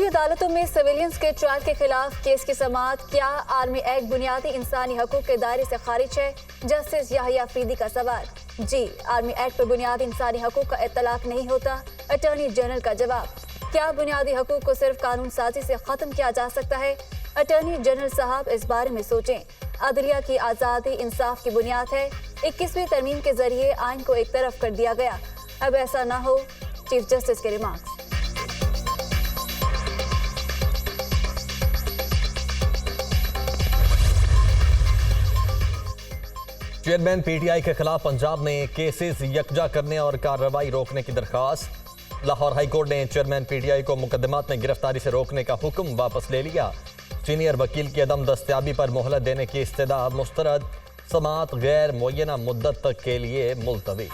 फौजी अदालतों में सिविलियंस के ट्रायल के खिलाफ केस की समाअत। क्या आर्मी एक्ट बुनियादी इंसानी हकूक के दायरे से खारिज है? जस्टिस याहिया अफरीदी का सवाल। जी, आर्मी एक्ट पर बुनियादी इंसानी हकूक का इत्तलाक नहीं होता। अटॉर्नी जनरल का जवाब। क्या बुनियादी हकूक को सिर्फ कानून साजी से खत्म किया जा सकता है? अटॉर्नी जनरल साहब इस बारे में सोचें। अदलिया की आज़ादी इंसाफ की बुनियाद है। 21वीं तरमीम के जरिए आइन को एक तरफ कर दिया गया, अब ऐसा ना हो। चीफ जस्टिस के रिमार्क्स। चेयरमैन पीटीआई के खिलाफ पंजाब में केसेस यकजा करने और कार्रवाई रोकने की दरखास्त। लाहौर हाईकोर्ट ने चेयरमैन पीटीआई को मुकदमात में गिरफ्तारी से रोकने का हुक्म वापस ले लिया। सीनियर वकील की अदम दस्तयाबी पर मोहलत देने की इस्तदा मुस्तरद। समाअत गैर मुय्यना मुद्दत तक के लिए मुलतवी।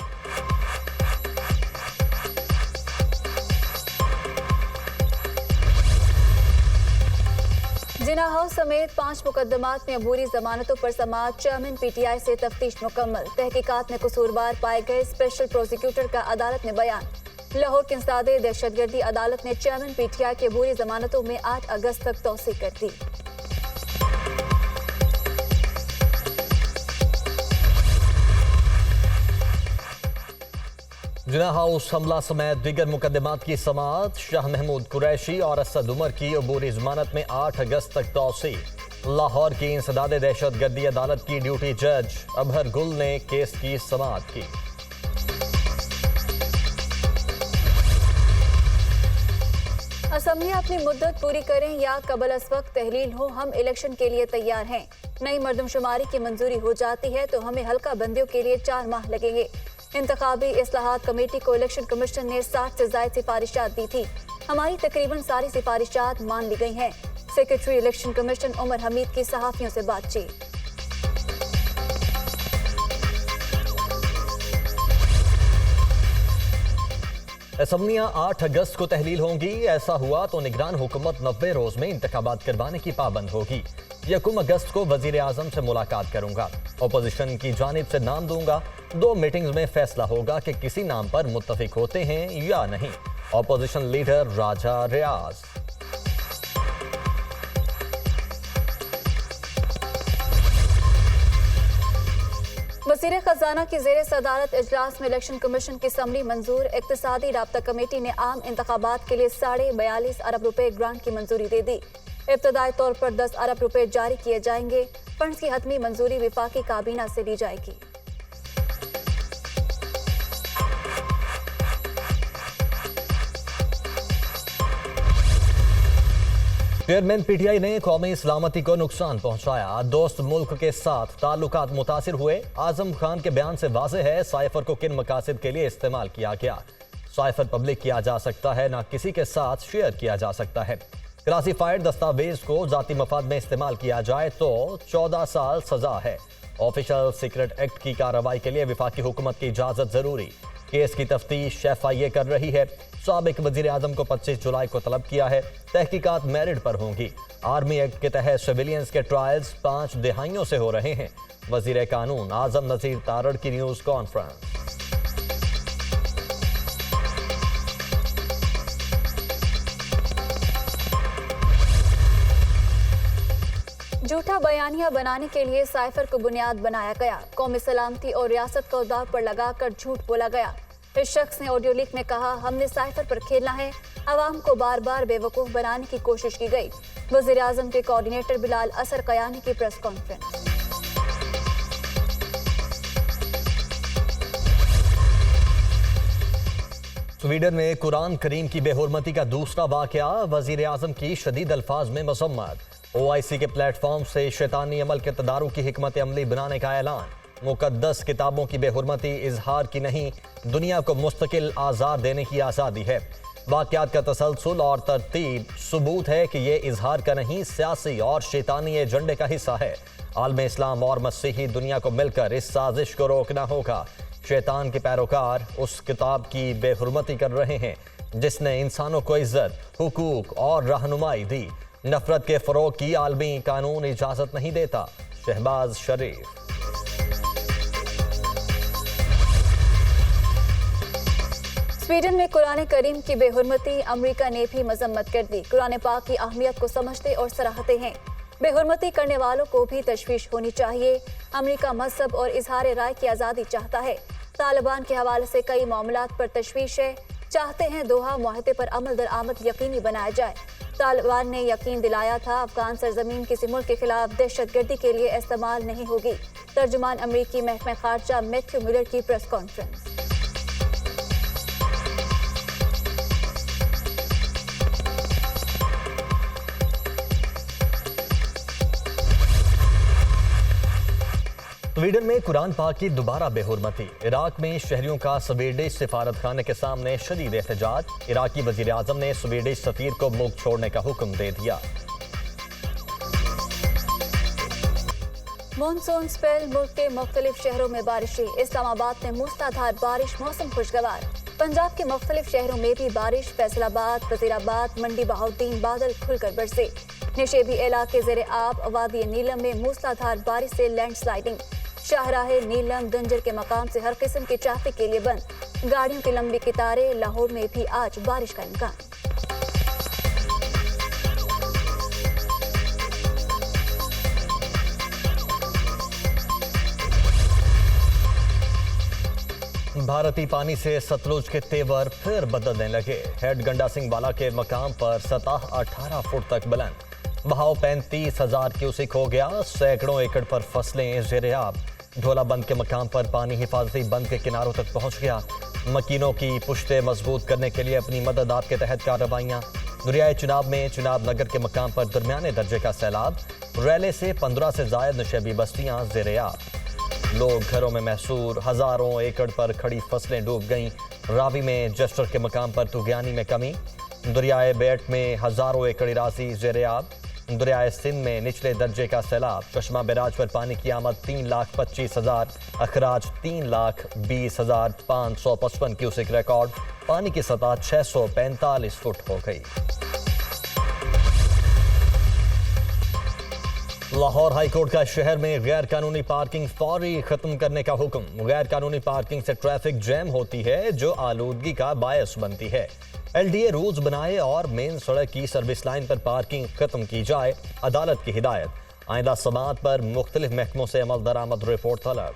जिना हाउस समेत 5 मुकदमात में अबूरी जमानतों पर समाअत। चेयरमैन पीटीआई से तफ्तीश मुकम्मल। तहकीकात में कसूरवार पाए गए स्पेशल प्रोसिक्यूटर का अदालत में बयान। लाहौर की इंसदादे दहशतगर्दी अदालत ने चेयरमैन पीटीआई की अबूरी जमानतों में 8 अगस्त तक तौसी कर दी। जिना हाउस हमला समेत दीगर मुकदमात की समाअत। शाह महमूद कुरैशी और असद उमर की अबूरी जमानत में 8 अगस्त तक तौसी। लाहौर की इंसदादे दहशतगर्दी अदालत की ड्यूटी जज अबहर गुल ने केस की समाअत की। असम्बली अपनी मुद्दत पूरी करें या कबल अस वक्त तहलील हो, हम इलेक्शन के लिए तैयार हैं। नई मर्दमशुमारी की मंजूरी हो जाती है तो हमें हल्का बंदियों के लिए 4 माह लगेंगे। इंतखाबी इस्लाहात कमेटी को इलेक्शन कमीशन ने 60 से ज्यादा सिफारिशात दी थी। हमारी तकरीबन सारी सिफारिशात मान ली गई हैं। Secretary election commission Umar Hamid की सहाफियों से बातचीत। असम्बलियां 8 अगस्त को तहलील होंगी। ऐसा हुआ तो निगरान हुकूमत 90 रोज में इंतखाबात करवाने की पाबंद होगी। 1 अगस्त को वजीर आजम से मुलाकात करूंगा। अपोजिशन की जानिब से नाम दूंगा। 2 मीटिंग्स में फैसला होगा कि किसी नाम पर मुत्तफिक होते हैं या नहीं। अपोजिशन लीडर राजा रियाज। वज़ीर खजाना की ज़ेर सदारत इजलास में इलेक्शन कमीशन की समरी मंजूर। इक्तिसादी राब्ता कमेटी ने आम इंतखाबात के लिए 42.5 अरब रुपए ग्रांट की मंजूरी दे दी। इब्तदाई तौर पर 10 अरब रुपए जारी किए जाएंगे। फंड्स की हतमी मंजूरी विफाकी काबीना से ली जाएगी। चेयरमैन पीटीआई ने कौमी सलामती को नुकसान पहुंचाया। दोस्त मुल्क के साथ ताल्लुकात मुतासिर हुए। आजम खान के बयान से वाज़ेह है साइफर को किन मकासद के लिए इस्तेमाल किया गया। साइफर पब्लिक किया जा सकता है, ना किसी के साथ शेयर किया जा सकता है। क्लासीफाइड दस्तावेज को जाती मफाद में इस्तेमाल किया जाए तो 14 साल सजा है। ऑफिशियल सीक्रेट एक्ट की कार्रवाई के लिए विफाकी हुकूमत की इजाजत जरूरी। केस की तफ्तीश FIA कर रही है। साबिक वजीर आजम को 25 जुलाई को तलब किया है। तहकीकात मेरिट पर होंगी। आर्मी एक्ट के तहत सिविलियंस के ट्रायल्स 5 दिहाइयों से हो रहे हैं। वजीर कानून आजम नजीर तारड़ की न्यूज कॉन्फ्रेंस। झूठा बयानिया बनाने के लिए साइफर को बुनियाद बनाया गया। कौमी सलामती और रियासत को दाव पर लगाकर झूठ बोला गया। इस शख्स ने ऑडियो लीक में कहा, हमने साइफर पर खेलना है। अवाम को बार बार बेवकूफ बनाने की कोशिश की गई। वज़ीर आज़म के कोऑर्डिनेटर बिलाल असर कयानी की प्रेस कॉन्फ्रेंस। स्वीडन में कुरान करीम की बेहुरमती का दूसरा वाकया। वजीर आजम की शदीद अल्फाज में मसम्मत। OIC के प्लेटफॉर्म से शैतानी अमल के तदारुक की हिकमत अमली बनाने का ऐलान। मुकद्दस किताबों की बेहुरमती इजहार की नहीं, दुनिया को मुस्तकिल आज़ाद देने की आज़ादी है। वाक़यात का तसलसल और तरतीब सबूत है कि ये इजहार का नहीं, सियासी और शैतानी एजेंडे का हिस्सा है। आलम इस्लाम और मसीही दुनिया को मिलकर इस साजिश को रोकना होगा। शैतान के पैरोकार उस किताब की बेहुरमती कर रहे हैं जिसने इंसानों को इज्जत, हुकूक और रहनुमाई दी। नफरत के फरोग की आलमी कानून इजाजत नहीं देता। शहबाज शरीफ। स्वीडन में कुरान करीम की बेहुरमती अमेरिका ने भी मजम्मत कर दी। कुरान पाक की अहमियत को समझते और सराहते हैं। बेहुरमती करने वालों को भी तशवीश होनी चाहिए। अमेरिका मजहब और इजहार राय की आज़ादी चाहता है। तालिबान के हवाले से कई मामलात पर तशवीश है। चाहते हैं दोहा मुआहदे पर अमल दरामद यकीनी बनाया जाए। तालिबान ने यकीन दिलाया था अफगान सरजमीन किसी मुल्क के खिलाफ दहशतगर्दी के लिए इस्तेमाल नहीं होगी। तर्जुमान अमरीकी महकमा खारजा मैथ्यू मिलर की प्रेस कॉन्फ्रेंस। स्वीडन में कुरान पाक की दोबारा बेहुरमती। इराक में शहरियों का स्वीडिश सिफारत खाने के सामने शदीद एहतजाज। इराकी वजीर आजम ने स्वीडिश सफीर को मुल्क छोड़ने का हुक्म दे दिया। मानसून स्पेल मुल्क के मुख्तलिफ शहरों में बारिशें। इस्लामाबाद में मूसलाधार बारिश, मौसम खुशगवार। पंजाब के मुख्तलिफ शहरों में भी बारिश। फैसलाबाद, वजीराबाद, मंडी बहाउद्दीन बादल खुलकर बरसे। निशेबी इलाके ज़ेरे आब। वादी नीलम में मूसलाधार बारिश से लैंडस्लाइडिंग। शाहराहे नीलम दंजर के मकाम से हर किस्म की ट्रैफिक के लिए बंद। गाड़ियों की लंबी कतारें। लाहौर में भी आज बारिश का इम्कान। भारतीय पानी से सतलुज के तेवर फिर बदलने लगे। हेड गंडा सिंह वाला के मकाम पर सतह 18 फुट तक बुलंद। बहाव 35,000 क्यूसिक हो गया। सैकड़ों एकड़ पर फसलें ज़ेरे आब। ढोला बंद के मकाम पर पानी हिफाजती बंद के किनारों तक पहुंच गया। मकीनों की पुश्ते मजबूत करने के लिए अपनी मदद आप के तहत कार्रवाइयाँ। दरियाए चुनाब में चुनाब नगर के मकाम पर दरमियाने दर्जे का सैलाब। रैले से 15 से जायद नशेबी बस्तियाँ ज़ेरे आब। लोग घरों में महसूर। हजारों एकड़ पर खड़ी फसलें डूब गईं। रावी में जस्टर के मकाम पर तुगयानी में कमी। दरियाए बेट में हजारों एकड़ इराजी ज़ेरे आब। दरियाए सिंध में निचले दर्जे का सैलाब। चश्मा बैराज पर पानी की आमद 3,25,000। अखराज 3,20,555 क्यूसिक रिकॉर्ड। पानी की सतह 645 फुट हो गई। लाहौर हाईकोर्ट का शहर में गैर कानूनी पार्किंग फौरी खत्म करने का हुक्म। गैर कानूनी पार्किंग से ट्रैफिक जैम होती है जो आलूदगी का बायस बनती है। LDA रूल्स बनाए और मेन सड़क की सर्विस लाइन पर पार्किंग खत्म की जाए। अदालत की हिदायत। आइंदा समात पर मुख्तलिफ महकमों से अमल दरामद रिपोर्ट तलब।